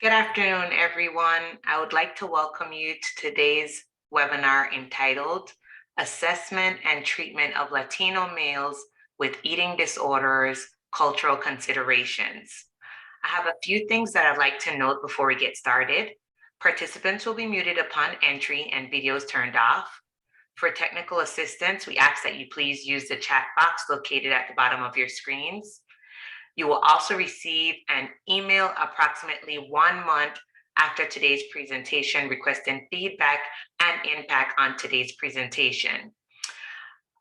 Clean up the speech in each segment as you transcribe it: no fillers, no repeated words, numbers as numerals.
Good afternoon, everyone. I would like to welcome you to today's webinar entitled Assessment and Treatment of Latino Males with Eating Disorders, Cultural Considerations. I have a few things that I'd like to note before we get started. Participants will be muted upon entry and videos turned off. For technical assistance, we ask that you please use the chat box located at the bottom of your screens. You will also receive an email approximately 1 month after today's presentation requesting feedback and impact on today's presentation.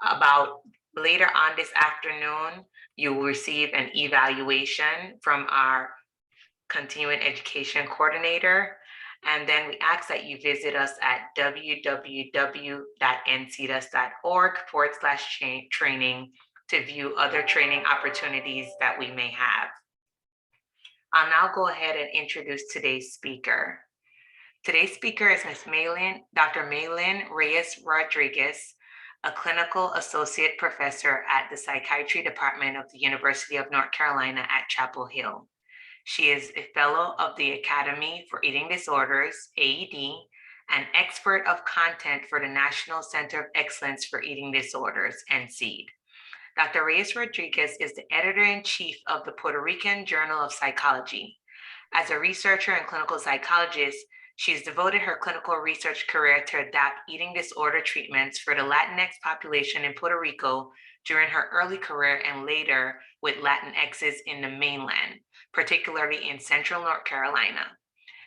About later on this afternoon, you will receive an evaluation from our continuing education coordinator. And then we ask that you visit us at www.ncdus.org/training to view other training opportunities that we may have. I'll now go ahead and introduce today's speaker. Today's speaker is Dr. Maylin Reyes Rodriguez, a clinical associate professor at the Psychiatry Department of the University of North Carolina at Chapel Hill. She is a fellow of the Academy for Eating Disorders, AED, and expert of content for the National Center of Excellence for Eating Disorders, NCED. Dr. Reyes Rodriguez is the editor-in-chief of the Puerto Rican Journal of Psychology. As a researcher and clinical psychologist, she's devoted her clinical research career to adapt eating disorder treatments for the Latinx population in Puerto Rico during her early career and later with Latinxes in the mainland, particularly in Central North Carolina.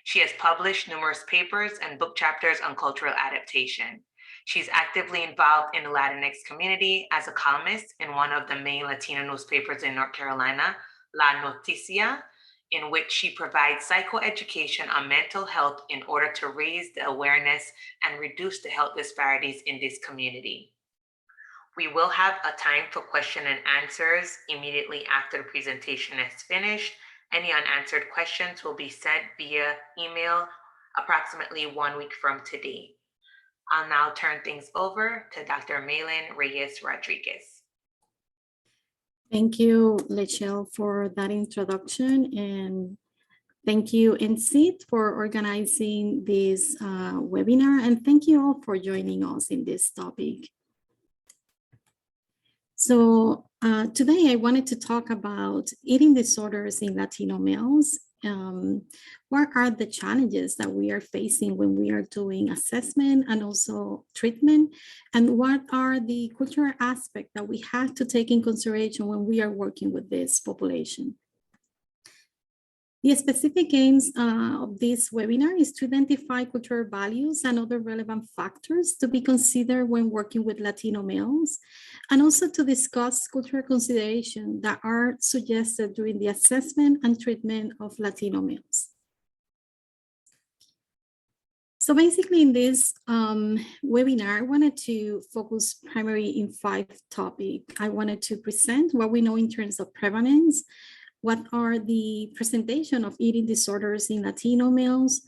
She has published numerous papers and book chapters on cultural adaptation. She's actively involved in the Latinx community as a columnist in one of the main Latino newspapers in North Carolina, La Noticia, in which she provides psychoeducation on mental health in order to raise the awareness and reduce the health disparities in this community. We will have a time for question and answers immediately after the presentation is finished. Any unanswered questions will be sent via email approximately 1 week from today. I'll now turn things over to Dr. Maylin Reyes Rodriguez. Thank you, Lechelle, for that introduction, and thank you, NCED, for organizing this webinar, and thank you all for joining us in this topic. So today I wanted to talk about eating disorders in Latino males. What are the challenges that we are facing when we are doing assessment and also treatment? And what are the cultural aspects that we have to take in consideration when we are working with this population? The specific aims of this webinar is to identify cultural values and other relevant factors to be considered when working with Latino males, and also to discuss cultural considerations that are suggested during the assessment and treatment of Latino males. So basically in this webinar, I wanted to focus primarily in 5 topics. I wanted to present what we know in terms of prevalence, what are the presentation of eating disorders in Latino males,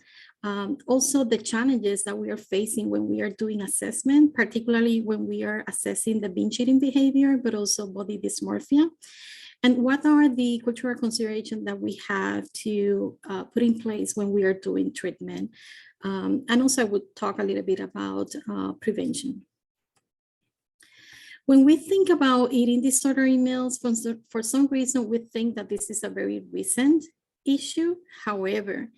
also the challenges that we are facing when we are doing assessment, particularly when we are assessing the binge eating behavior, but also body dysmorphia, and what are the cultural considerations that we have to put in place when we are doing treatment. And also I would talk a little bit about prevention. When we think about eating disorder in males, for some reason, we think that this is a very recent issue. However,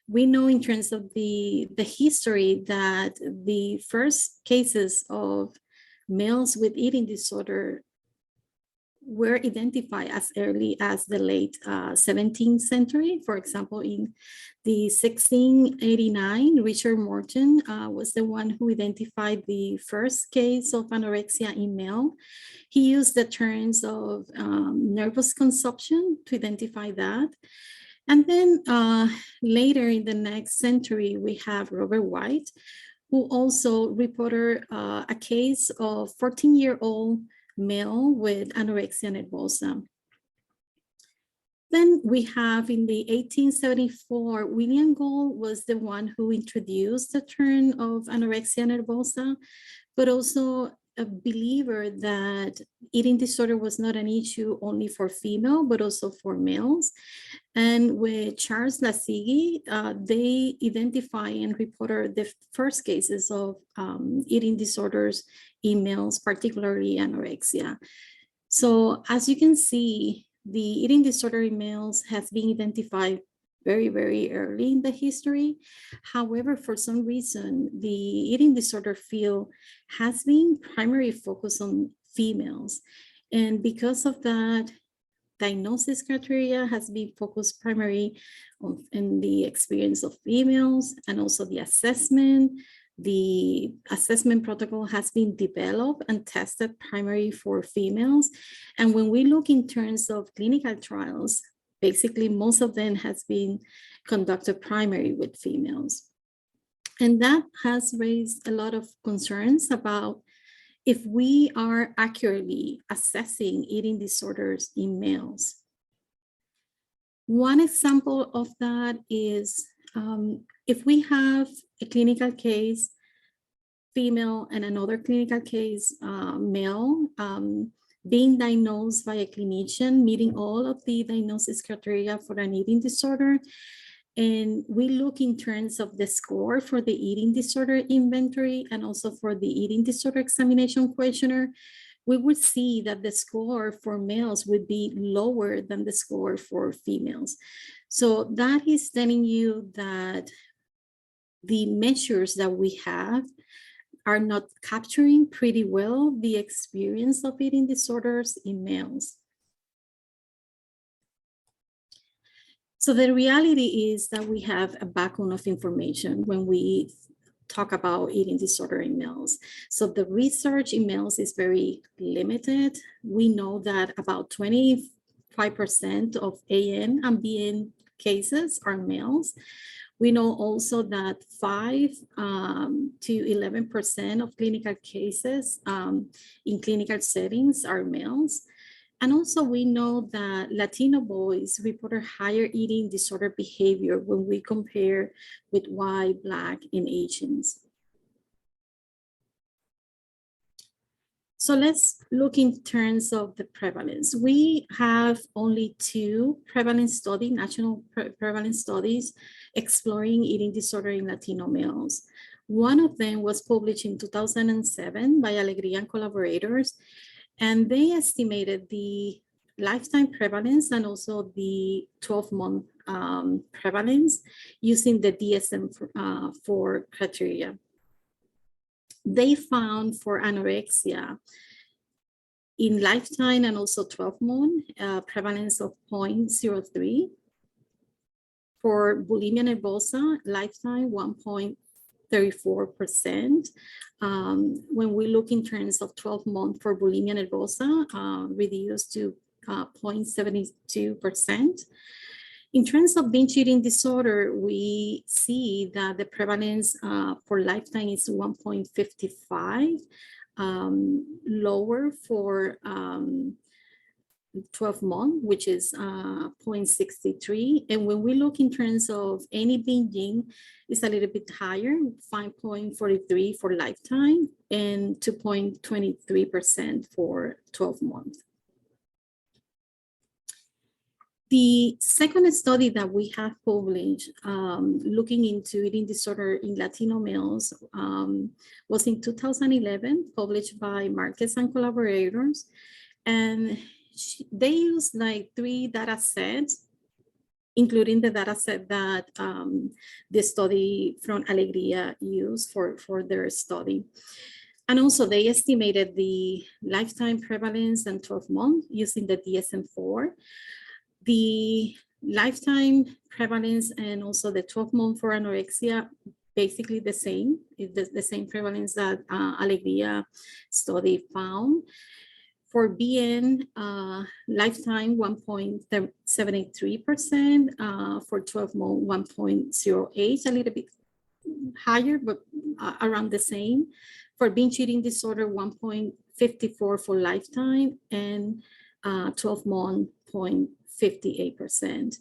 we know in terms of the history that the first cases of males with eating disorder were identified as early as the late 17th century. For example, in the 1689, Richard Morton was the one who identified the first case of anorexia in male. He used the terms of nervous consumption to identify that. And then later in the next century, we have Robert White, who also reported a case of 14-year-old male with anorexia nervosa. Then we have in the 1874, William Gould was the one who introduced the term of anorexia nervosa, but also a believer that eating disorder was not an issue only for female, but also for males. And with Charles Lasigi, they identify and reported the first cases of eating disorders in males, particularly anorexia. So as you can see, the eating disorder in males has been identified very, very early in the history. However, for some reason, the eating disorder field has been primarily focused on females. And because of that, diagnosis criteria has been focused primarily on in the experience of females, and also the assessment. The assessment protocol has been developed and tested primarily for females. And when we look in terms of clinical trials, basically most of them has been conducted primarily with females. And that has raised a lot of concerns about if we are accurately assessing eating disorders in males. One example of that is if we have a clinical case, female, and another clinical case, male, being diagnosed by a clinician, meeting all of the diagnosis criteria for an eating disorder, and we look in terms of the score for the eating disorder inventory and also for the eating disorder examination questionnaire, we would see that the score for males would be lower than the score for females. So that is telling you that the measures that we have are not capturing pretty well the experience of eating disorders in males. So the reality is that we have a backbone of information when we talk about eating disorder in males. So the research in males is very limited. We know that about 25% of AN and BN cases are males. We know also that 5 to 11% of clinical cases in clinical settings are males. And also we know that Latino boys report higher eating disorder behavior when we compare with white, Black, and Asians. So let's look in terms of the prevalence. We have only 2 prevalence studies, national prevalence studies, exploring eating disorder in Latino males. One of them was published in 2007 by Alegría and collaborators, and they estimated the lifetime prevalence and also the 12-month prevalence using the DSM-4 criteria. They found for anorexia in lifetime and also 12-month prevalence of 0.03. For bulimia nervosa, lifetime 1.34%. When we look in terms of 12 months for bulimia nervosa, reduced to 0.72%. In terms of binge eating disorder, we see that the prevalence for lifetime is 1.55, lower for 12 months, which is 0.63. And when we look in terms of any binging, it's a little bit higher, 5.43 for lifetime and 2.23% for 12 months. The second study that we have published looking into eating disorder in Latino males was in 2011, published by Marquez and collaborators. And they used like 3 data sets, including the data set that the study from Alegría used for their study. And also they estimated the lifetime prevalence and 12 months using the DSM-4. The lifetime prevalence and also the 12-month for anorexia, basically the same, the same prevalence that Alegría study found. For BN, lifetime 1.73%, for 12 months 1.08, a little bit higher, but around the same. For binge eating disorder, 1.54 for lifetime, and 12 months 0.58%.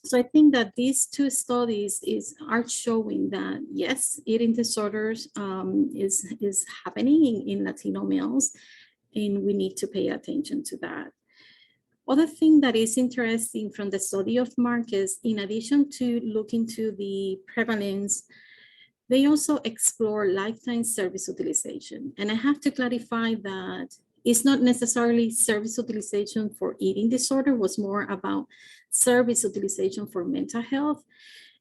So I think that these two studies are showing that yes, eating disorders is happening in Latino males, and we need to pay attention to that. Other thing that is interesting from the study of Marcus, in addition to looking to the prevalence, they also explore lifetime service utilization. And I have to clarify that it's not necessarily service utilization for eating disorder, was more about service utilization for mental health.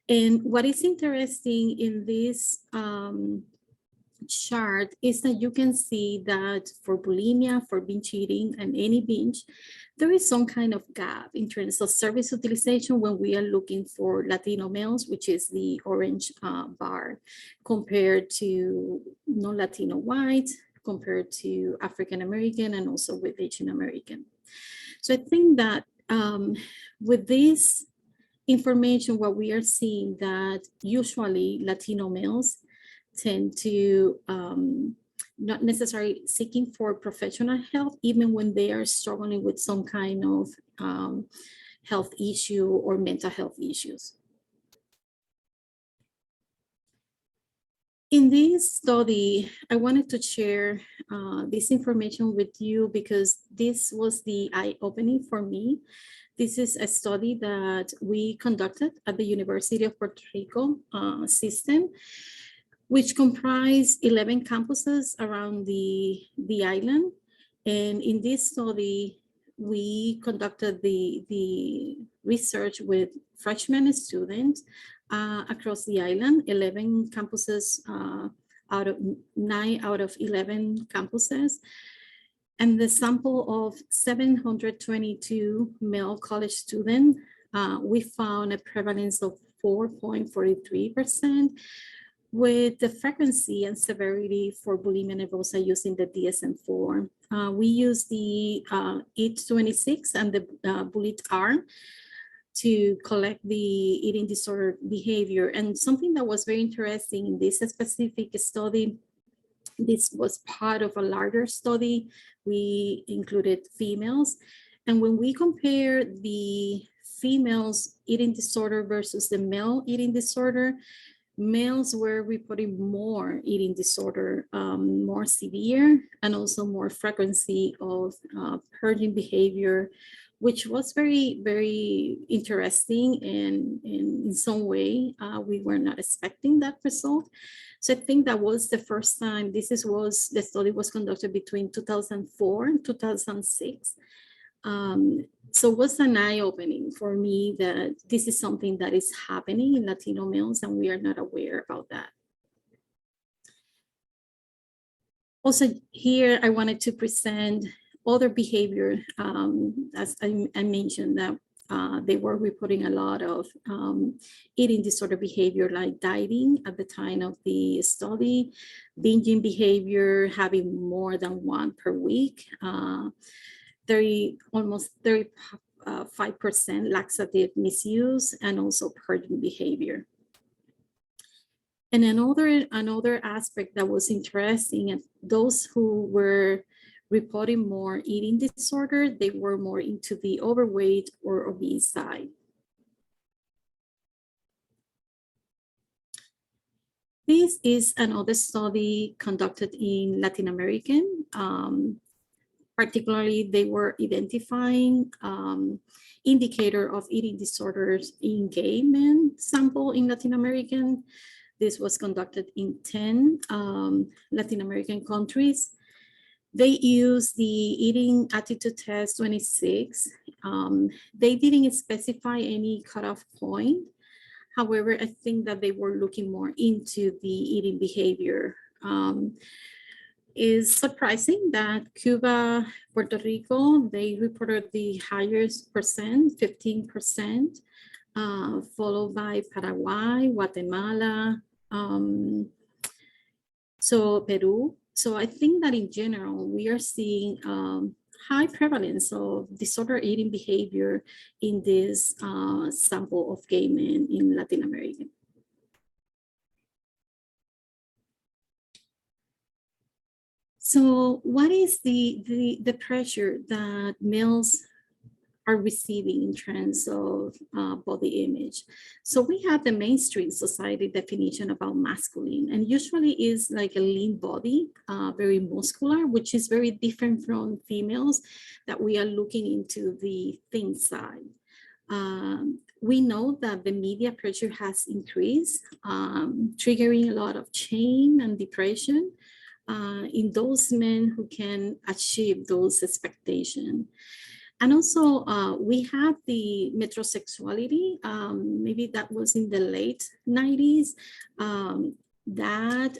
And what is interesting in this chart is that you can see that for bulimia, for binge eating, and any binge, there is some kind of gap in terms of service utilization when we are looking for Latino males, which is the orange bar, compared to non-Latino white, compared to African American, and also with Asian American. So I think that with this information, what we are seeing that usually Latino males tend to not necessarily seeking for professional help, even when they are struggling with some kind of health issue or mental health issues. In this study, I wanted to share this information with you because this was the eye-opening for me. This is a study that we conducted at the University of Puerto Rico system, which comprise 11 campuses around the island. And in this study, we conducted the research with freshman students across the island, 11 campuses out of 9 out of 11 campuses. And the sample of 722 male college students, we found a prevalence of 4.43%, with the frequency and severity for bulimia nervosa using the DSM-4. We use the EAT26 and the bullet arm to collect the eating disorder behavior. And something that was very interesting in this specific study, this was part of a larger study. We included females. And when we compare the females eating disorder versus the male eating disorder, males were reporting more eating disorder, more severe, and also more frequency of purging behavior, which was very, very interesting. And in some way, we were not expecting that result. So I think that was the first time. The study was conducted between 2004 and 2006. So it was an eye-opening for me that this is something that is happening in Latino males and we are not aware about that. Also here, I wanted to present other behavior, as I mentioned, that they were reporting a lot of eating disorder behavior, like dieting at the time of the study, binging behavior, having more than one per week, almost 35% laxative misuse, and also purging behavior. And another aspect that was interesting, and those who were reporting more eating disorder, they were more into the overweight or obese side. This is another study conducted in Latin American. Particularly, they were identifying indicator of eating disorders in gay men sample in Latin American. This was conducted in 10 Latin American countries. They used the Eating Attitude Test 26. They didn't specify any cutoff point. However, I think that they were looking more into the eating behavior. Is surprising that Cuba, Puerto Rico, they reported the highest percent, 15%, followed by Paraguay, Guatemala, so Peru. So I think that in general, we are seeing high prevalence of disorder eating behavior in this sample of gay men in Latin America. So what is the pressure that males are receiving in terms of body image. So we have the mainstream society definition about masculine, and usually is like a lean body, very muscular, which is very different from females that we are looking into the thin side. We know that the media pressure has increased, triggering a lot of shame and depression in those men who can achieve those expectations. And also, we have the metrosexuality. Maybe that was in the late 90s. That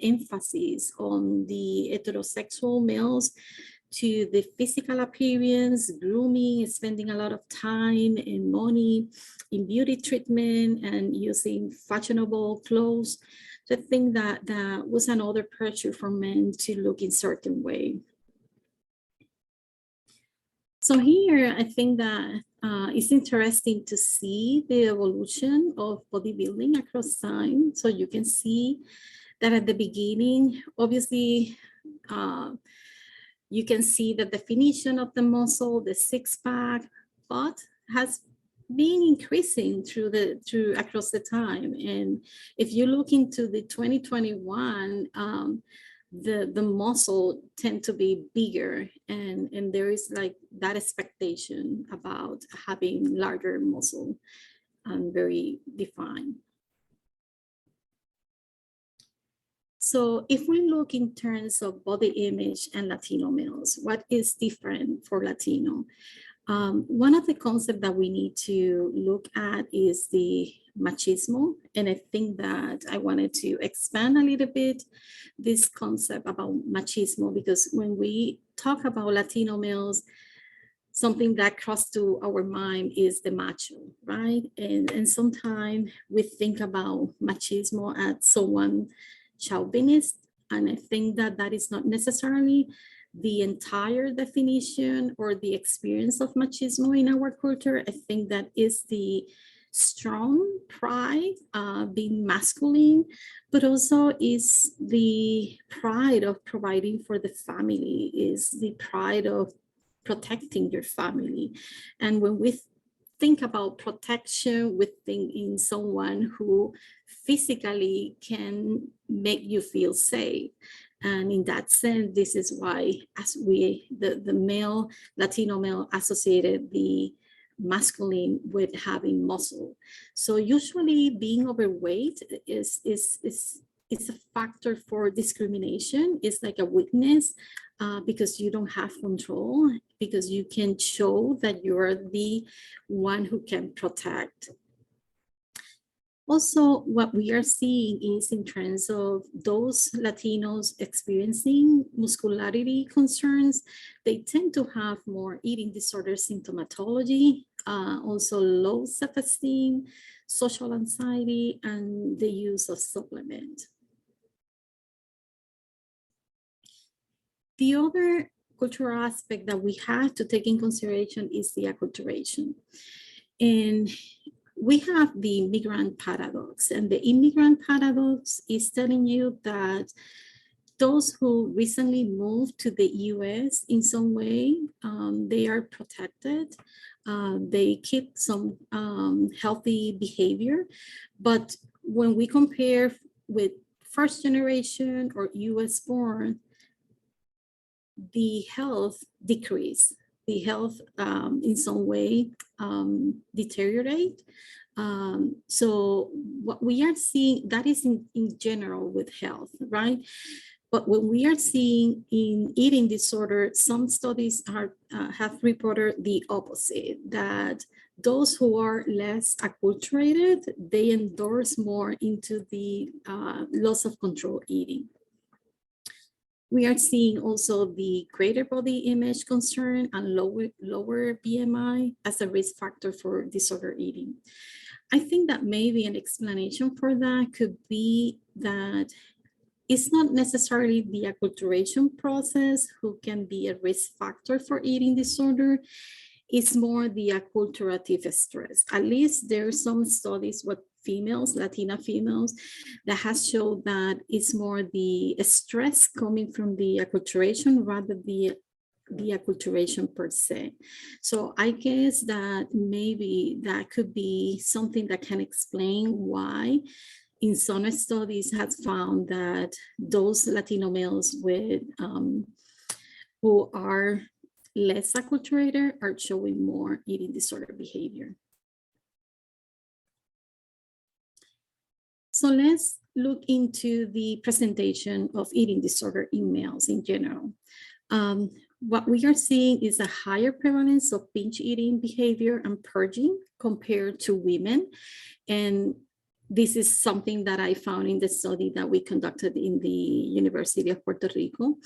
emphasis on the heterosexual males to the physical appearance, grooming, spending a lot of time and money in beauty treatment and using fashionable clothes. So I think that that was another pressure for men to look in certain way. So here, I think that it's interesting to see the evolution of bodybuilding across time. So you can see that at the beginning, obviously, you can see the definition of the muscle, the six pack, but has been increasing through across the time. And if you look into the 2021, the muscle tend to be bigger, and there is like that expectation about having larger muscle and very defined. So if we look in terms of body image and Latino males, what is different for Latino? One of the concepts that we need to look at is the machismo. And I think that I wanted to expand a little bit this concept about machismo, because when we talk about Latino males, something that crossed to our mind is the macho, right? And sometimes we think about machismo as someone chauvinist, and I think that that is not necessarily the entire definition or the experience of machismo in our culture. I think that is the strong pride, being masculine, but also is the pride of providing for the family, is the pride of protecting your family. And when we think about protection, we think in someone who physically can make you feel safe. And in that sense, this is why as the male, Latino male associated the masculine with having muscle. So usually being overweight is a factor for discrimination. It's like a weakness because you don't have control, because you can show that you're the one who can protect. Also, what we are seeing is in terms of those Latinos experiencing muscularity concerns, they tend to have more eating disorder symptomatology, also low self-esteem, social anxiety, and the use of supplement. The other cultural aspect that we have to take in consideration is the acculturation. And we have the immigrant paradox, and the immigrant paradox is telling you that those who recently moved to the US in some way, they are protected. They keep some healthy behavior. But when we compare with first generation or US born, the health decrease, the health in some way deteriorate. So what we are seeing, that is in general with health, right? But what we are seeing in eating disorder, some studies have reported the opposite, that those who are less acculturated, they endorse more into the loss of control eating. We are seeing also the greater body image concern and lower BMI as a risk factor for disorder eating. I think that maybe an explanation for that could be that it's not necessarily the acculturation process who can be a risk factor for eating disorder. It's more the acculturative stress. At least there are some studies with females, Latina females, that has shown that it's more the stress coming from the acculturation rather the acculturation per se. So I guess that maybe that could be something that can explain why in some studies has found that those Latino males with who are less acculturated are showing more eating disorder behavior. So let's look into the presentation of eating disorder in males in general. What we are seeing is a higher prevalence of binge eating behavior and purging compared to women. And this is something that I found in the study that we conducted in the University of Puerto Rico.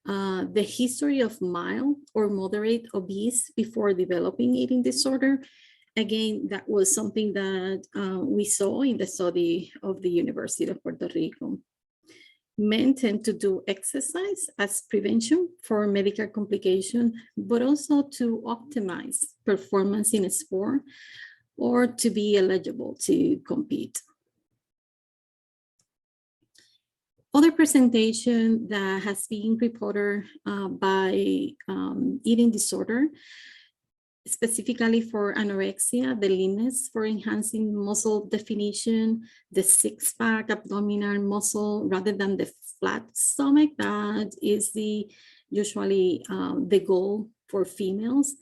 The history of mild or moderate obese before developing eating disorder. Again, that was something that we saw in the study of the University of Puerto Rico. Men tend to do exercise as prevention for medical complication, but also to optimize performance in a sport or to be eligible to compete. Other presentation that has been reported by eating disorder, specifically for anorexia, the leanness for enhancing muscle definition, the six-pack abdominal muscle rather than the flat stomach, that is usually the goal for females.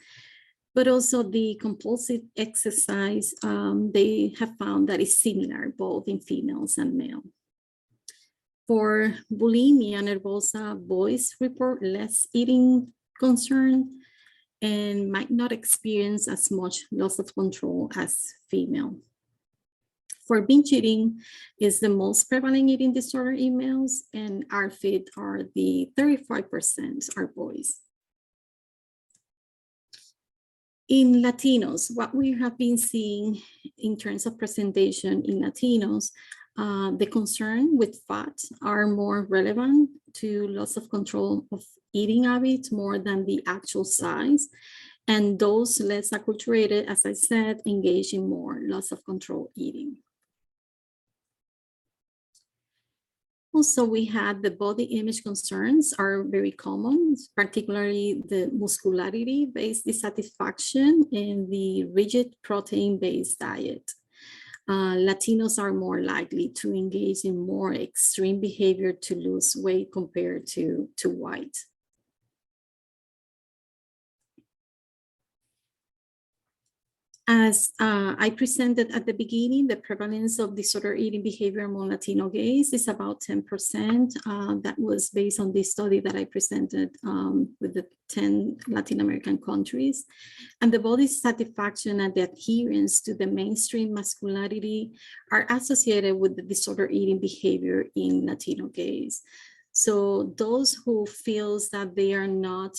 But also the compulsive exercise, they have found that is similar both in females and male. For bulimia nervosa, boys report less eating concern and might not experience as much loss of control as female. For binge eating is the most prevalent eating disorder in males, and ARFID are the 35% are boys. In Latinos, what we have been seeing in terms of presentation in Latinos, the concern with fat are more relevant to loss of control of eating habits more than the actual size. And those less acculturated, as I said, engage in more loss of control eating. Also, we had the body image concerns are very common, particularly the muscularity-based dissatisfaction and the rigid protein-based diet. Latinos are more likely to engage in more extreme behavior to lose weight compared to white. As I presented at the beginning, the prevalence of disorder eating behavior among Latino gays is about 10%. That was based on this study that I presented with the 10 Latin American countries. And the body satisfaction and the adherence to the mainstream masculinity are associated with the disorder eating behavior in Latino gays. So those who feels that they are not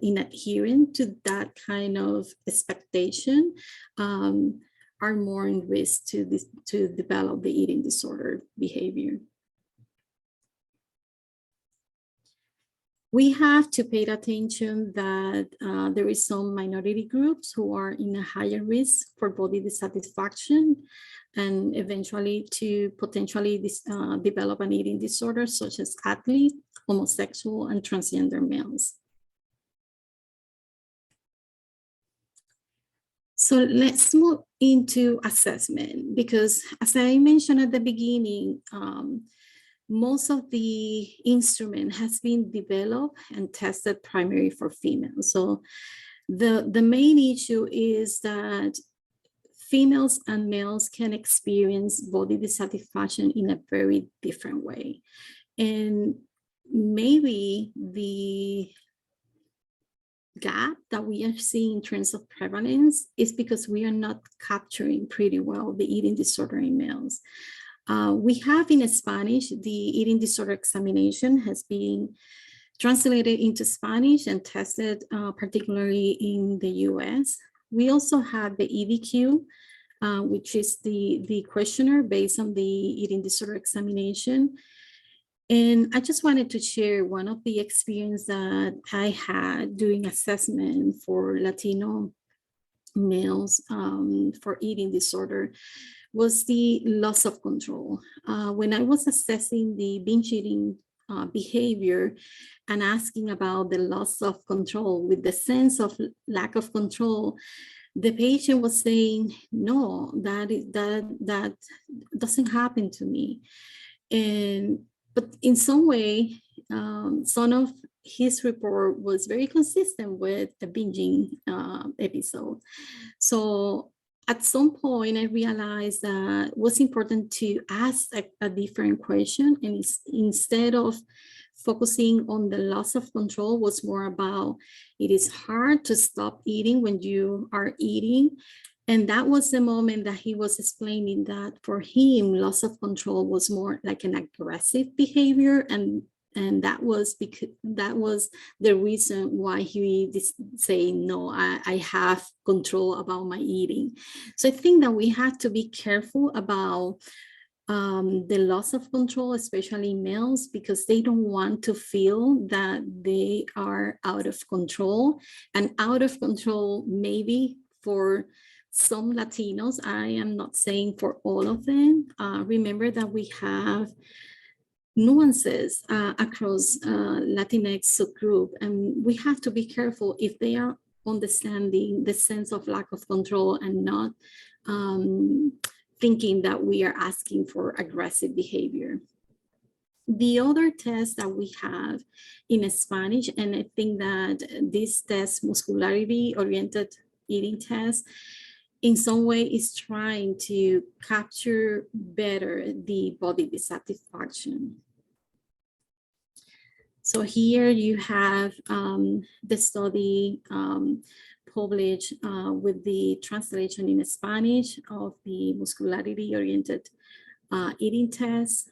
in adhering to that kind of expectation are more in risk to develop the eating disorder behavior. We have to pay attention that there is some minority groups who are in a higher risk for body dissatisfaction and eventually to potentially develop an eating disorder, such as athletes, homosexual, and transgender males. So let's move into assessment, because as I mentioned at the beginning, most of the instrument has been developed and tested primarily for females. So the main issue is that females and males can experience body dissatisfaction in a very different way. And maybe the gap that we are seeing in terms of prevalence is because we are not capturing pretty well the eating disorder in males. We have in Spanish, the eating disorder examination has been translated into Spanish and tested particularly in the US. We also have the EDQ, which is the questionnaire based on the eating disorder examination. And I just wanted to share one of the experience that I had during assessment for Latino males for eating disorder was the loss of control. When I was assessing the binge eating behavior and asking about the loss of control with the sense of lack of control, the patient was saying, no, that doesn't happen to me. And but in some way, some of his report was very consistent with the binging episode. So at some point, I realized that it was important to ask a different question, and instead of focusing on the loss of control, was more about it is hard to stop eating when you are eating. And that was the moment that he was explaining that for him, loss of control was more like an aggressive behavior, and that was because that was the reason why he say no, I have control about my eating. So I think that we have to be careful about the loss of control, especially males, because they don't want to feel that they are out of control. And out of control, maybe for some Latinos, I am not saying for all of them. Remember that we have nuances across Latinx subgroup, and we have to be careful if they are understanding the sense of lack of control and not thinking that we are asking for aggressive behavior. The other test that we have in Spanish, and I think that this test, muscularity oriented eating test, in some way is trying to capture better the body dissatisfaction. So here you have the study published with the translation in Spanish of the muscularity-oriented eating test.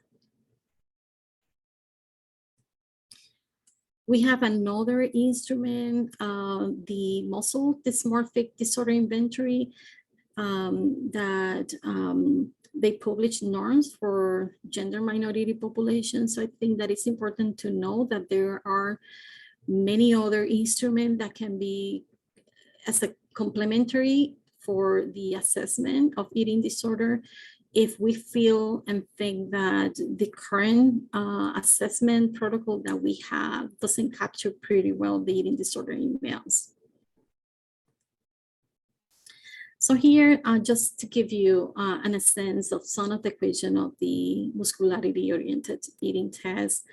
We have another instrument, the muscle dysmorphic disorder inventory, that they publish norms for gender minority populations. So I think that it's important to know that there are many other instruments that can be as a complementary for the assessment of eating disorder if we feel and think that the current assessment protocol that we have doesn't capture pretty well the eating disorder in males. So here, just to give you a sense of some of the question of the muscularity-oriented eating test.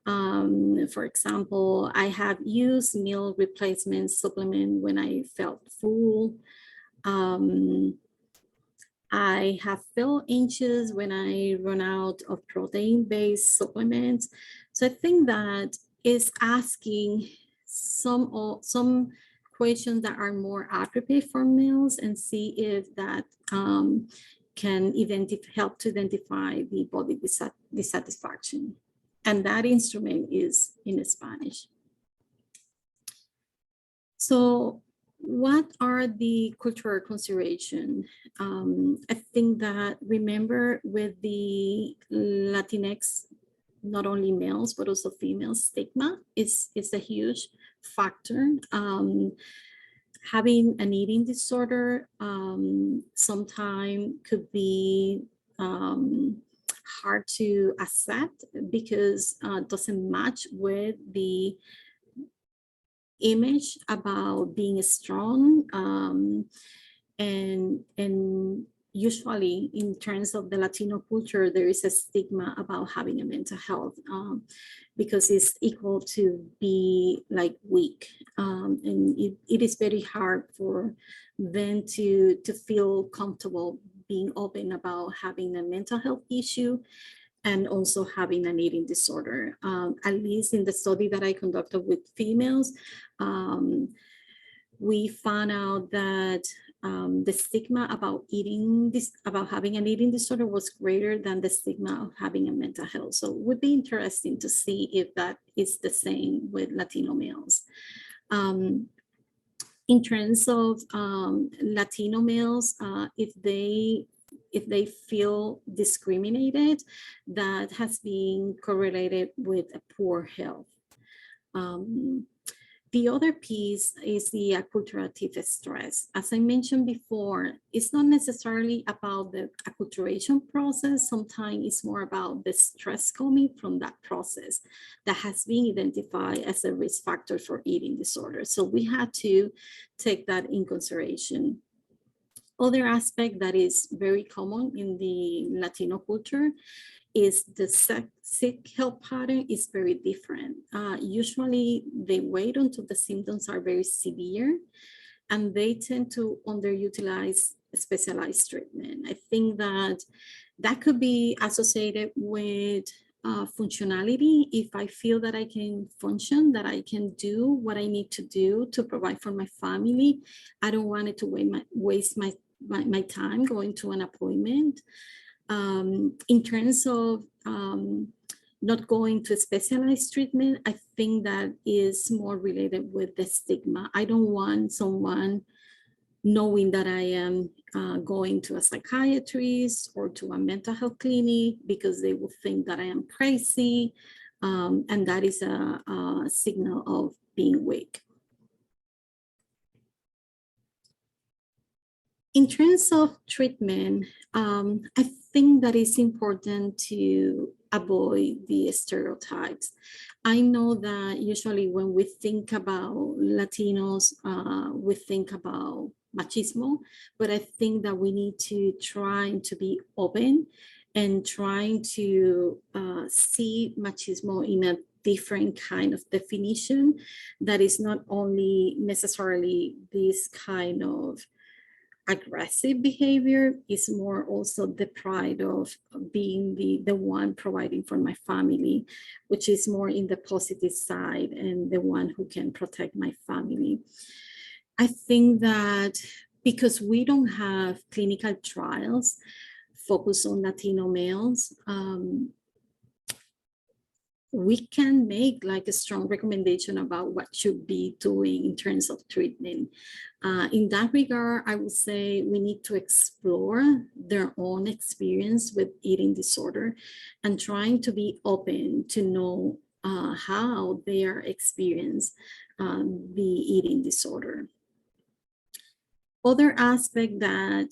For example, I have used meal replacement supplement when I felt full. I have felt anxious when I run out of protein-based supplements. So I think that is asking some questions that are more appropriate for males and see if that can help to identify the body dissatisfaction. And that instrument is in Spanish. So what are the cultural considerations? I think that, remember, with the Latinx, not only males, but also females, stigma is a huge factor. Having an eating disorder sometimes could be hard to accept because it doesn't match with the image about being strong, and usually in terms of the Latino culture, there is a stigma about having a mental health because it's equal to be like weak, and it is very hard for them to feel comfortable being open about having a mental health issue and also having an eating disorder. At least in the study that I conducted with females, we found out that the stigma about having an eating disorder was greater than the stigma of having a mental health. So it would be interesting to see if that is the same with Latino males. In terms of Latino males, if they feel discriminated, that has been correlated with a poor health. The other piece is the acculturative stress. As I mentioned before, it's not necessarily about the acculturation process. Sometimes it's more about the stress coming from that process that has been identified as a risk factor for eating disorder. So we have to take that in consideration. Other aspect that is very common in the Latino culture is the sick health pattern is very different. Usually they wait until the symptoms are very severe and they tend to underutilize specialized treatment. I think that that could be associated with functionality. If I feel that I can function, that I can do what I need to do to provide for my family, I don't want it to waste my time going to an appointment. In terms of not going to specialized treatment, I think that is more related with the stigma. I don't want someone knowing that I am going to a psychiatrist or to a mental health clinic because they will think that I am crazy. And that is a signal of being weak. In terms of treatment, I think that it's important to avoid the stereotypes. I know that usually when we think about Latinos, we think about machismo, but I think that we need to try to be open and trying to see machismo in a different kind of definition that is not only necessarily this kind of aggressive behavior, is more also the pride of being the one providing for my family, which is more in the positive side and the one who can protect my family. I think that because we don't have clinical trials focused on Latino males, we can make like a strong recommendation about what should be doing in terms of treatment. In that regard, I would say we need to explore their own experience with eating disorder and trying to be open to know how they are experience the eating disorder. Other aspect that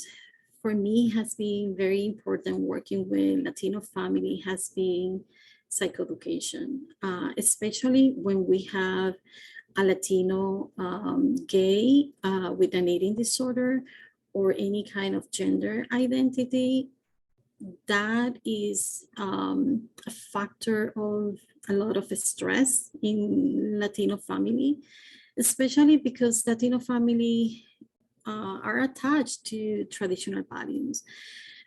for me has been very important working with Latino family has been psychoeducation, especially when we have a Latino gay with an eating disorder or any kind of gender identity. That is a factor of a lot of stress in Latino family, especially because Latino family are attached to traditional values.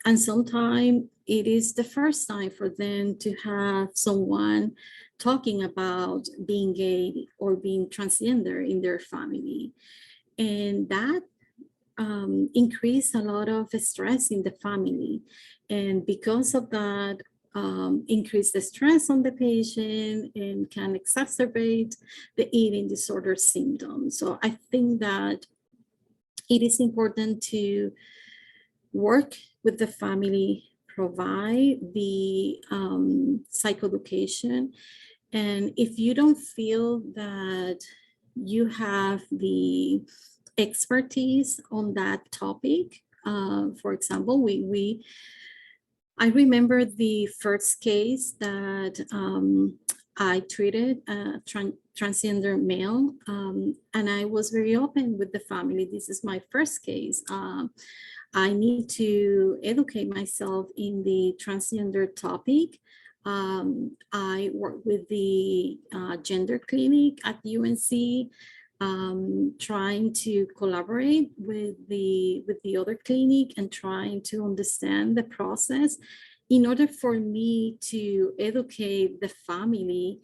And sometimes it is the first time for them to have someone talking about being gay or being transgender in their family. And that increased a lot of stress in the family. And because of that, increase the stress on the patient and can exacerbate the eating disorder symptoms. So I think that it is important to work with the family, provide the psychoeducation. And if you don't feel that you have the expertise on that topic, for example, I remember the first case that I treated a transgender male, and I was very open with the family. This is my first case. I need to educate myself in the transgender topic. I work with the gender clinic at UNC, trying to collaborate with the other clinic and trying to understand the process in order for me to educate the family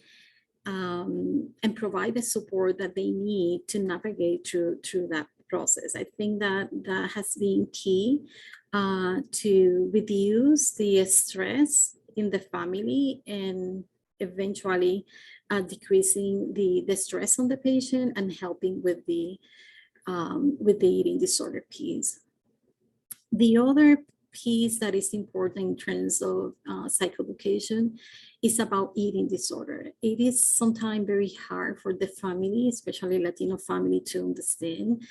and provide the support that they need to navigate through that process. I think that that has been key to reduce the stress in the family and eventually decreasing the stress on the patient and helping with the eating disorder piece. The other piece that is important in terms of psychoeducation is about eating disorder. It is sometimes very hard for the family, especially Latino family, to understand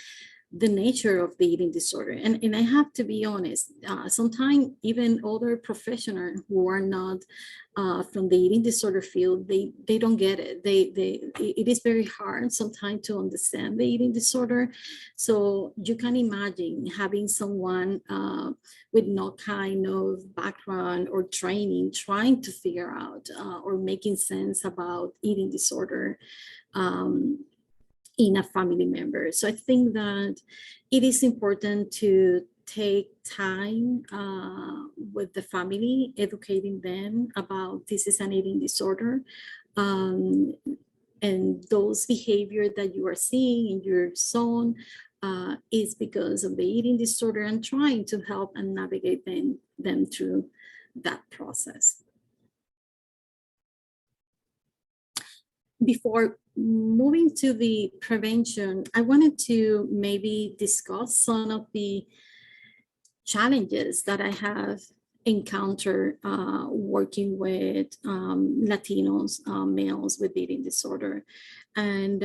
the nature of the eating disorder. And I have to be honest, sometimes even other professionals who are not from the eating disorder field, they don't get it. It is very hard sometimes to understand the eating disorder. So you can imagine having someone with no kind of background or training trying to figure out or making sense about eating disorder in a family member. So I think that it is important to take time with the family, educating them about this is an eating disorder. And those behavior that you are seeing in your son is because of the eating disorder, and trying to help and navigate them through that process. Before moving to the prevention, I wanted to maybe discuss some of the challenges that I have encountered working with Latinos, males with eating disorder. And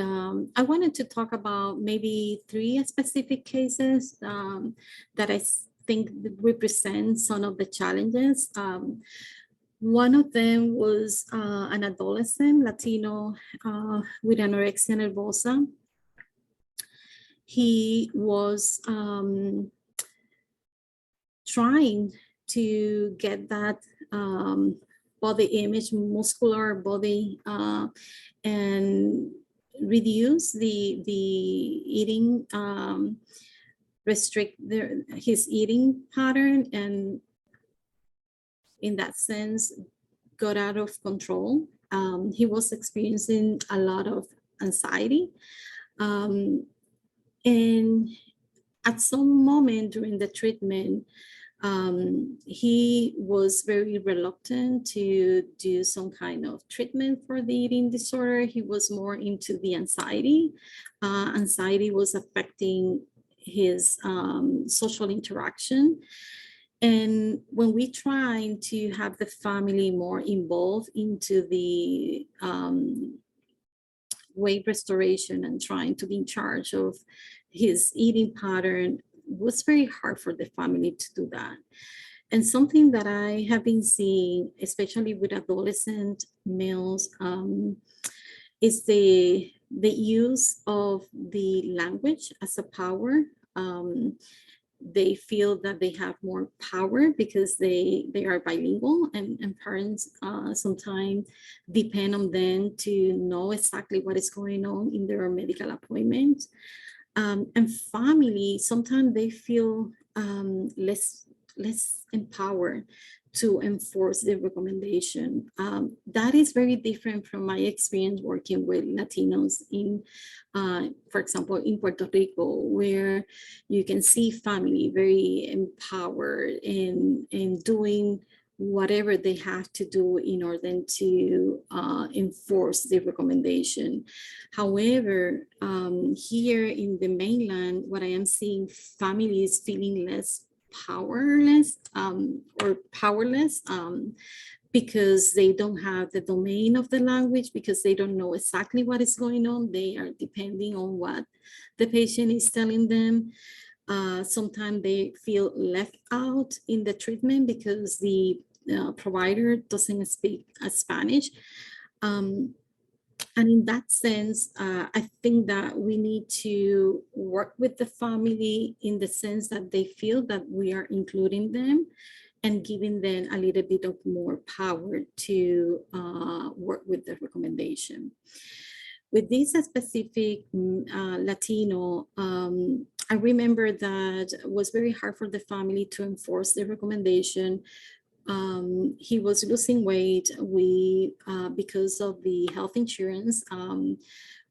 I wanted to talk about maybe 3 specific cases that I think represent some of the challenges. One of them was an adolescent Latino with anorexia nervosa. He was trying to get that body image, muscular body, and reduce the eating, restrict his eating pattern, and in that sense got out of control. He was experiencing a lot of anxiety. And at some moment during the treatment, he was very reluctant to do some kind of treatment for the eating disorder. He was more into the anxiety. Anxiety was affecting his social interaction. And when we try to have the family more involved into the weight restoration and trying to be in charge of his eating pattern, was very hard for the family to do that. And something that I have been seeing, especially with adolescent males, is the use of the language as a power. They feel that they have more power because they are bilingual, and parents sometimes depend on them to know exactly what is going on in their medical appointments. And family, sometimes they feel less empowered to enforce the recommendation. That is very different from my experience working with Latinos in, for example, in Puerto Rico, where you can see family very empowered in doing whatever they have to do in order to enforce the recommendation. However, here in the mainland, what I am seeing, families feeling less powerless or powerless because they don't have the domain of the language, because they don't know exactly what is going on. They are depending on what the patient is telling them. Sometimes they feel left out in the treatment because the provider doesn't speak Spanish. And in that sense, I think that we need to work with the family in the sense that they feel that we are including them and giving them a little bit of more power to work with the recommendation. With this specific Latino, I remember that it was very hard for the family to enforce the recommendation. He was losing weight. We, because of the health insurance,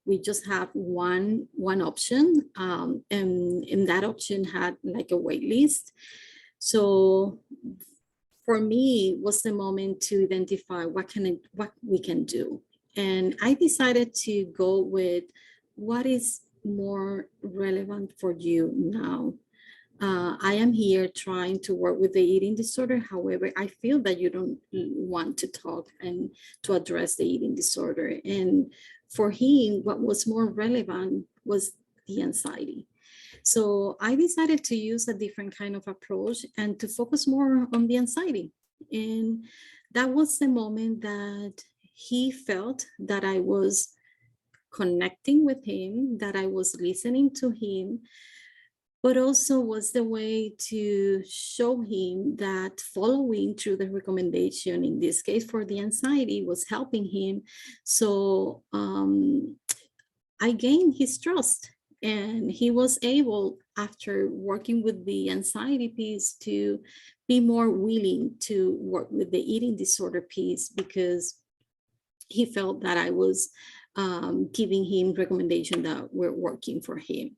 we just have one option, and that option had like a wait list. So for me, was the moment to identify what we can do. And I decided to go with what is more relevant for you now. I am here trying to work with the eating disorder. However, I feel that you don't want to talk and to address the eating disorder. And for him, what was more relevant was the anxiety. So I decided to use a different kind of approach and to focus more on the anxiety. And that was the moment that he felt that I was connecting with him, that I was listening to him, but also was the way to show him that following through the recommendation, in this case for the anxiety, was helping him. So I gained his trust, and he was able, after working with the anxiety piece, to be more willing to work with the eating disorder piece, because he felt that I was giving him recommendations that were working for him.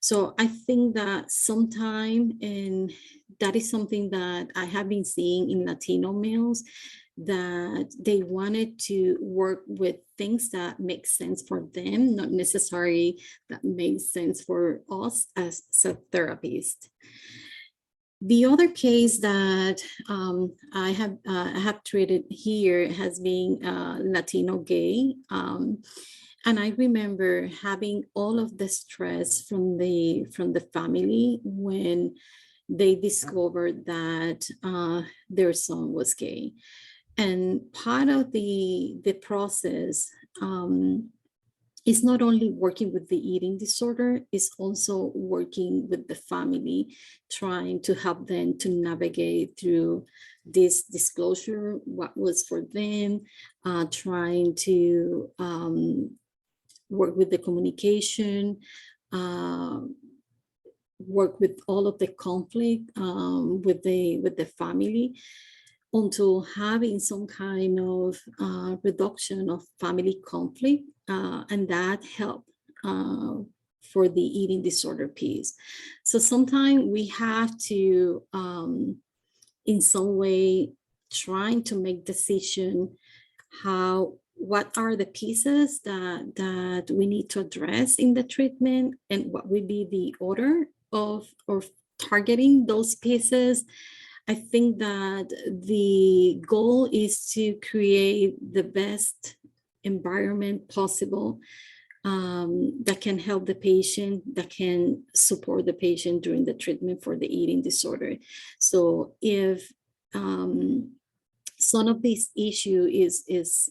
So I think that sometime, and that is something that I have been seeing in Latino males, that they wanted to work with things that make sense for them, not necessarily that makes sense for us as a therapist. The other case that I have treated here has been Latino gay. And I remember having all of the stress from the family when they discovered that their son was gay. And part of the process is not only working with the eating disorder, is also working with the family, trying to help them to navigate through this disclosure, what was for them, trying to work with the communication, work with all of the conflict with the family, until having some kind of reduction of family conflict, and that helped for the eating disorder piece. So sometimes we have to, in some way, trying to make decision what are the pieces that we need to address in the treatment, and what would be the order of targeting those pieces. I think that the goal is to create the best environment possible, that can help the patient, that can support the patient during the treatment for the eating disorder. So if some of this issue is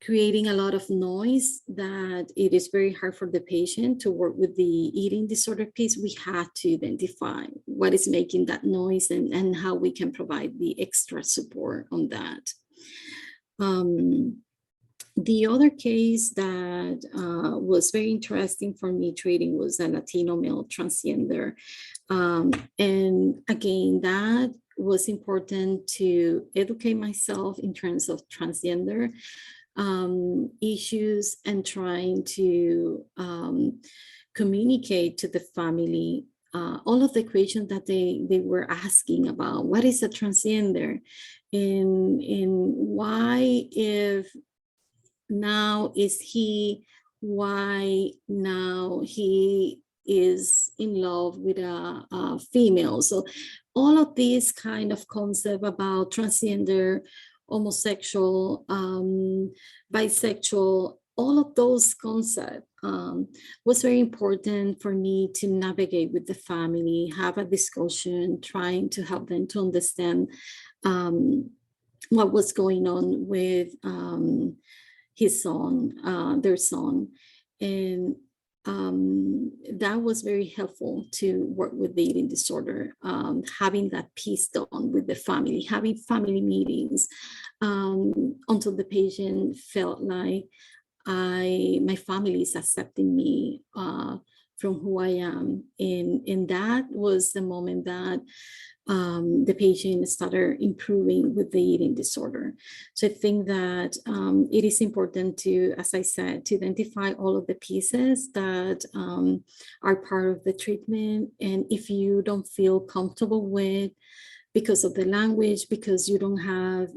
creating a lot of noise, that it is very hard for the patient to work with the eating disorder piece, we have to identify what is making that noise, and how we can provide the extra support on that. The other case that was very interesting for me treating was a Latino male transgender. And again, that was important to educate myself in terms of transgender issues, and trying to communicate to the family all of the questions that they were asking about what is a transgender, and why, if now is he, why now he is in love with a female. So all of these kind of concept about transgender, homosexual, bisexual, all of those concepts was very important for me to navigate with the family, have a discussion, trying to help them to understand what was going on with his son, their son. And that was very helpful to work with the eating disorder, having that piece done with the family, having family meetings, until the patient felt like my family is accepting me from who I am. And that was the moment that the patient started improving with the eating disorder. So I think that it is important to, as I said, to identify all of the pieces that are part of the treatment. And if you don't feel comfortable with, because of the language, because you don't have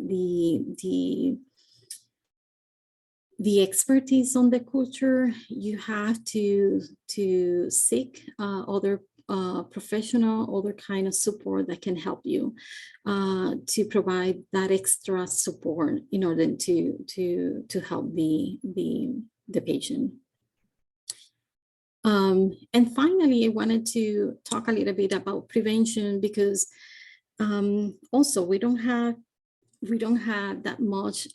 the expertise on the culture, you have to seek other professional, other kind of support that can help you to provide that extra support in order to help the patient. And finally, I wanted to talk a little bit about prevention, because also we don't have that much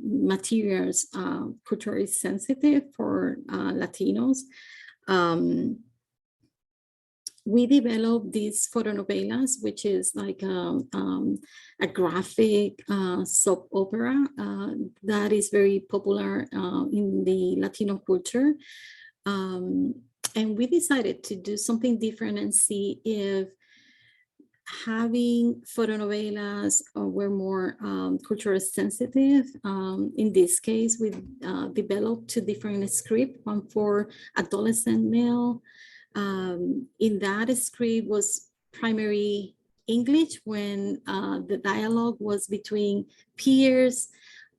materials culturally sensitive for Latinos. We developed these fotonovelas, which is like a graphic soap opera that is very popular in the Latino culture. And we decided to do something different and see if having fotonovelas were more culturally sensitive. In this case, we developed 2 different scripts, one for adolescent male. In that script was primary English when the dialogue was between peers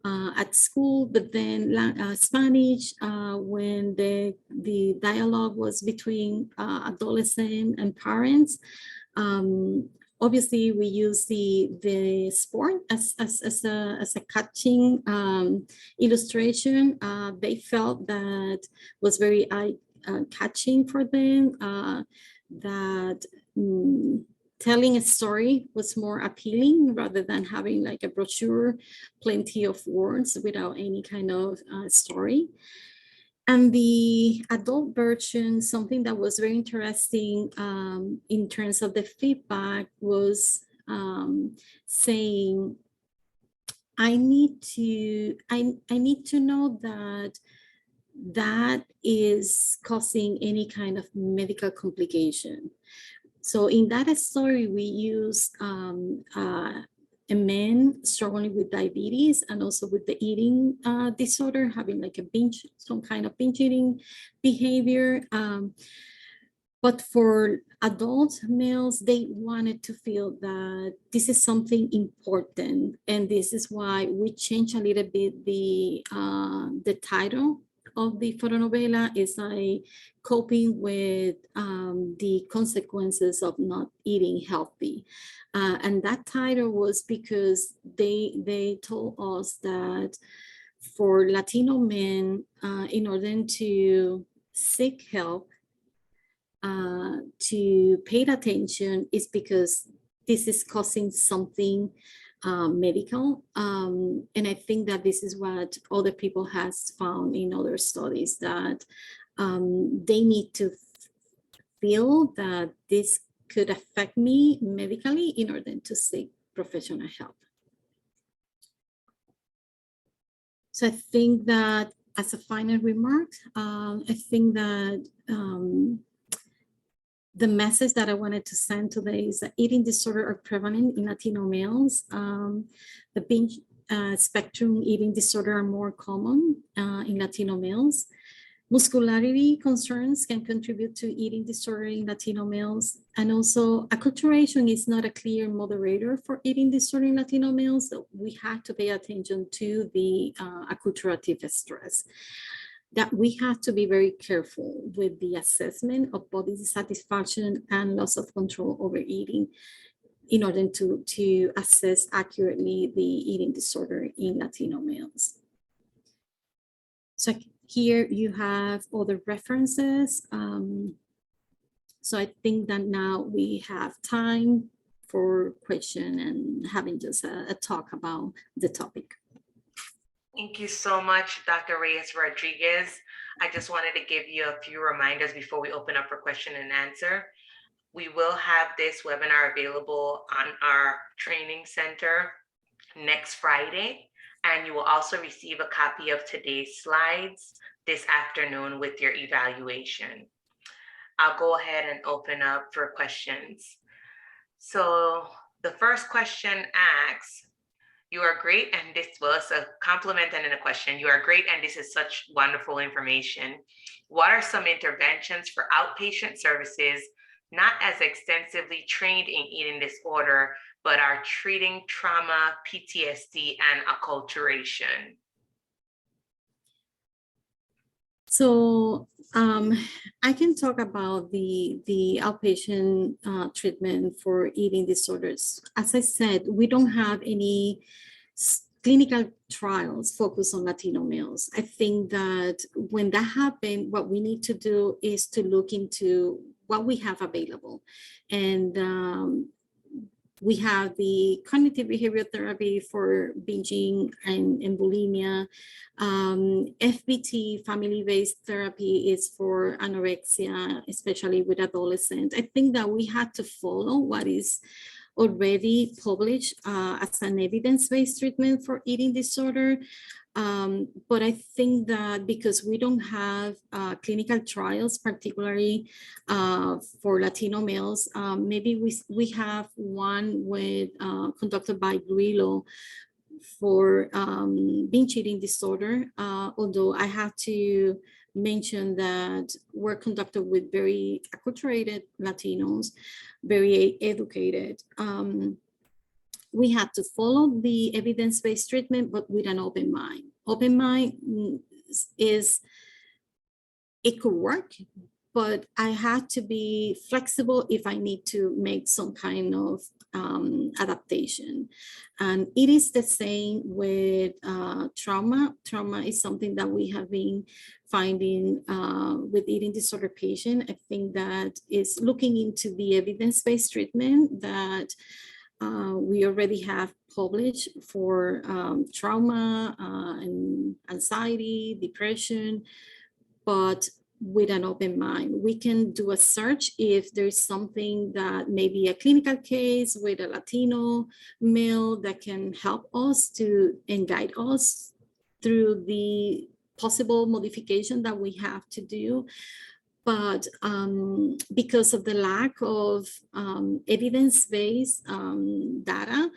at school, but then Spanish when the dialogue was between adolescent and parents. Obviously, we use the sport as a catching illustration. They felt that was very catching for them, that telling a story was more appealing rather than having like a brochure, plenty of words without any kind of story. And the adult version, something that was very interesting in terms of the feedback was saying, I need to know that is causing any kind of medical complication. So in that story, we use a man struggling with diabetes and also with the eating disorder, having like some kind of binge eating behavior. But for adult males, they wanted to feel that this is something important. And this is why we changed a little bit the title of the fotonovela. Is like coping with the consequences of not eating healthy. And that title was because they told us that for Latino men, in order to seek help, to pay attention, is because this is causing something medical. And I think that this is what other people has found in other studies, that they need to feel that this could affect me medically in order to seek professional help. So I think that as a final remark, I think that the message that I wanted to send today is that eating disorder are prevalent in Latino males. The binge spectrum eating disorder are more common in Latino males. Muscularity concerns can contribute to eating disorder in Latino males. And also acculturation is not a clear moderator for eating disorder in Latino males. So we have to pay attention to the acculturative stress. That we have to be very careful with the assessment of body dissatisfaction and loss of control over eating in order to assess accurately the eating disorder in Latino males. So here you have other references. So I think that now we have time for question and having just a talk about the topic. Thank you so much, Dr. Reyes Rodriguez. I just wanted to give you a few reminders before we open up for question and answer. We will have this webinar available on our training center next Friday, and you will also receive a copy of today's slides this afternoon with your evaluation. I'll go ahead and open up for questions. So the first question asks, you are great, and this was a compliment and a question. You are great, and this is such wonderful information. What are some interventions for outpatient services not as extensively trained in eating disorder, but are treating trauma, PTSD, and acculturation? So I can talk about the outpatient treatment for eating disorders. As I said, we don't have any clinical trials focused on Latino males. I think that when that happened, what we need to do is to look into what we have available. And we have the cognitive behavioral therapy for binging and bulimia. FBT, family-based therapy, is for anorexia, especially with adolescents. I think that we had to follow what is already published as an evidence-based treatment for eating disorder. But I think that because we don't have clinical trials, particularly for Latino males, maybe we have one with conducted by Grillo for binge eating disorder, although I have to mention that were conducted with very acculturated Latinos, very educated. We have to follow the evidence-based treatment, but with an open mind. Open mind is, it could work, but I have to be flexible if I need to make some kind of adaptation. And it is the same with trauma. Trauma is something that we have been finding with eating disorder patient. I think that is looking into the evidence-based treatment that we already have published for trauma and anxiety, depression, but with an open mind. We can do a search if there's something that may be a clinical case with a Latino male that can help us to and guide us through the possible modification that we have to do. But because of the lack of evidence-based data,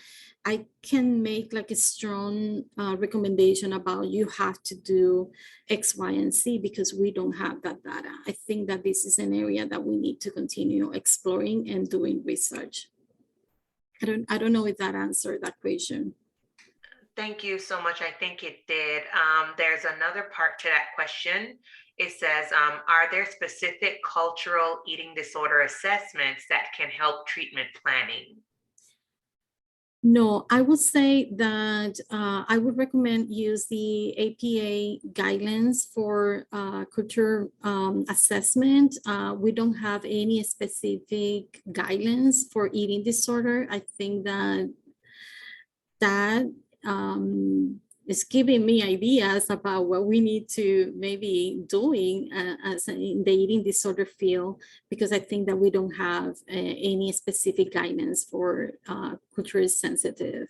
I can make like a strong recommendation about you have to do X, Y, and Z because we don't have that data. I think that this is an area that we need to continue exploring and doing research. I don't know if that answered that question. Thank you so much. I think it did. There's another part to that question. It says, are there specific cultural eating disorder assessments that can help treatment planning? No, I would say that I would recommend use the APA guidelines for culture assessment. We don't have any specific guidelines for eating disorder. I think that is giving me ideas about what we need to maybe doing as in the eating disorder field, because I think that we don't have any specific guidance for culture sensitive.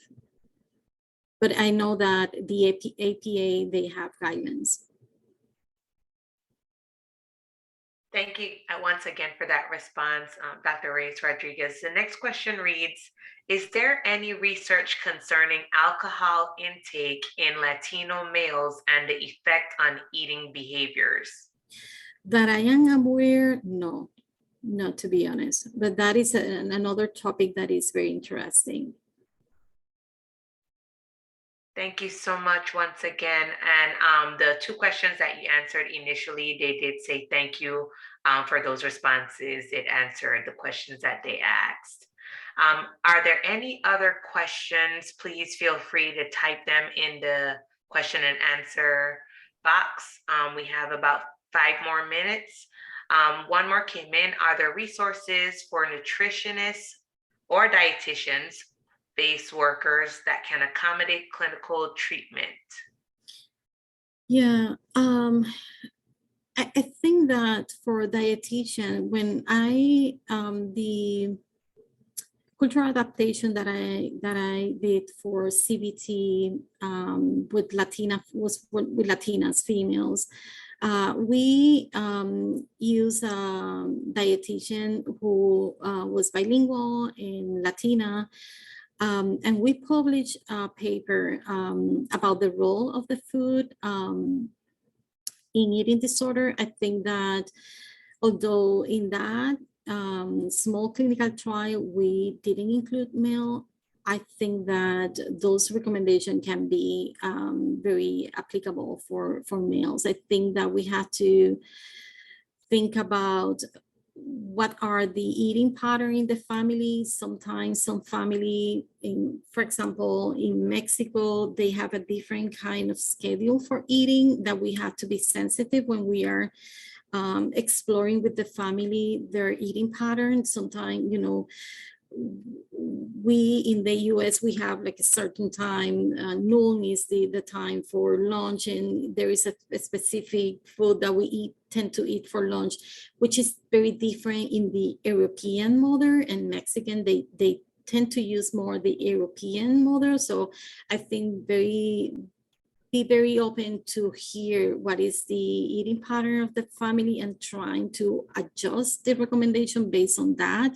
But I know that the APA, they have guidelines. Thank you once again for that response, Dr. Reyes Rodriguez. The next question reads, is there any research concerning alcohol intake in Latino males and the effect on eating behaviors? That I am aware, no, not to be honest, but that is another topic that is very interesting. Thank you so much once again. And the two questions that you answered initially, they did say thank you for those responses. It answered the questions that they asked. Are there any other questions? Please feel free to type them in the question and answer box. We have about 5 more minutes. One more came in. Are there resources for nutritionists or dietitians based workers that can accommodate clinical treatment? Yeah, I think that for dietitian, when the cultural adaptation that I did for CBT with Latinas females, we use a dietitian who was bilingual in Latina. And we published a paper about the role of the food in eating disorder. I think that although in that small clinical trial, we didn't include male I think that those recommendations can be very applicable for males. I think that we have to think about what are the eating pattern in the family. Sometimes some family, for example, in Mexico, they have a different kind of schedule for eating that we have to be sensitive when we are exploring with the family their eating pattern. Sometimes, we in the US, we have like a certain time, noon is the time for lunch, and there is a specific food that we tend to eat for lunch, which is very different in the European model and Mexican. They tend to use more the European model. So I think be very open to hear what is the eating pattern of the family and trying to adjust the recommendation based on that.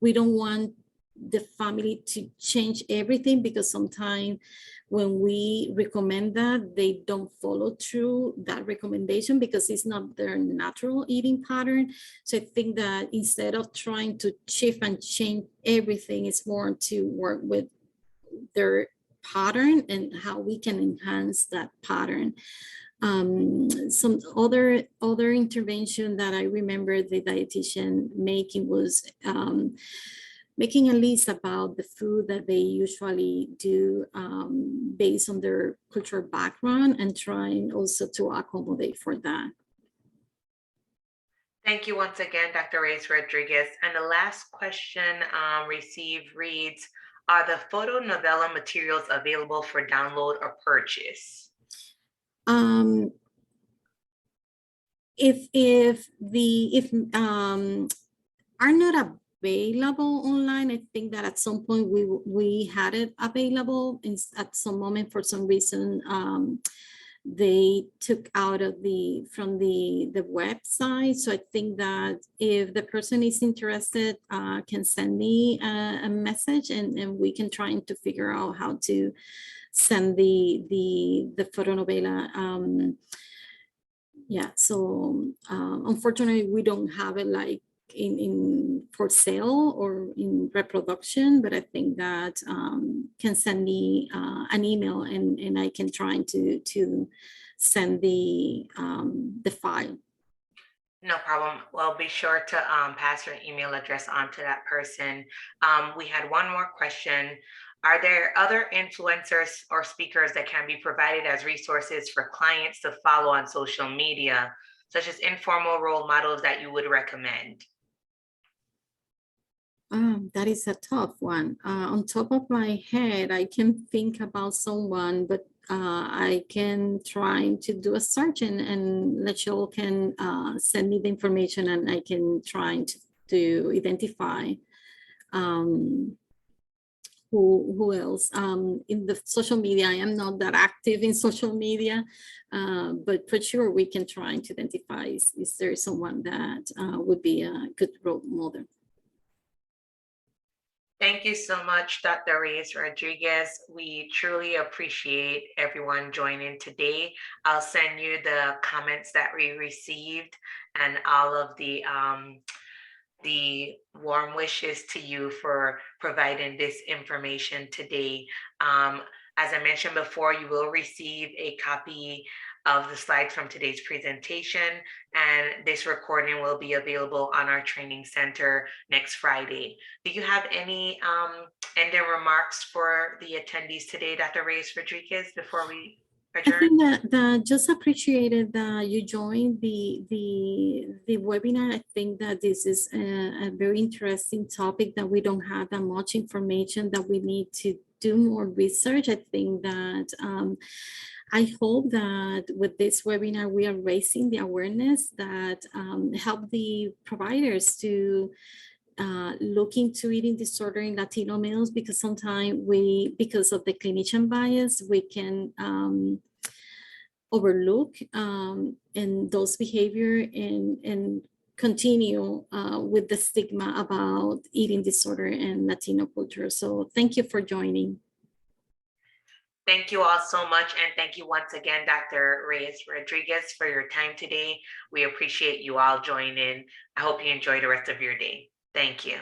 We don't want the family to change everything, because sometimes when we recommend that, they don't follow through that recommendation because it's not their natural eating pattern. So I think that instead of trying to shift and change everything, it's more to work with their pattern and how we can enhance that pattern. Some other intervention that I remember the dietitian making was making a list about the food that they usually do based on their cultural background, and trying also to accommodate for that. Thank you once again, Dr. Reyes Rodriguez. And the last question received reads, are the photo novella materials available for download or purchase? If are not available online, I think that at some point we had it available at some moment. For some reason, they took out of from the website. So I think that if the person is interested, can send me a message, and we can try to figure out how to send the fotonovela. Yeah, so unfortunately we don't have it like in for sale or in reproduction, but I think that can send me an email, and I can try to send the file. No problem. Well, be sure to pass your email address on to that person. We had one more question. Are there other influencers or speakers that can be provided as resources for clients to follow on social media, such as informal role models that you would recommend? That is a tough one. On top of my head, I can think about someone, but I can try to do a search, and Lachelle can send me the information, and I can try to identify who else. In the social media, I am not that active in social media, but for sure we can try to identify is there someone that would be a good role model. Thank you so much, Dr. Reyes Rodriguez. We truly appreciate everyone joining today. I'll send you the comments that we received and all of the warm wishes to you for providing this information today. As I mentioned before, you will receive a copy of the slides from today's presentation, and this recording will be available on our training center next Friday. Do you have any ending remarks for the attendees today, Dr. Reyes Rodriguez, before we adjourn? I think that just appreciated that you joined the webinar. I think that this is a very interesting topic that we don't have that much information, that we need to do more research. I think that I hope that with this webinar, we are raising the awareness that help the providers to look into eating disorder in Latino males, because sometimes because of the clinician bias, we can overlook and those behavior and continue with the stigma about eating disorder and Latino culture. So thank you for joining. Thank you all so much. And thank you once again, Dr. Reyes Rodriguez, for your time today. We appreciate you all joining in. I hope you enjoy the rest of your day. Thank you.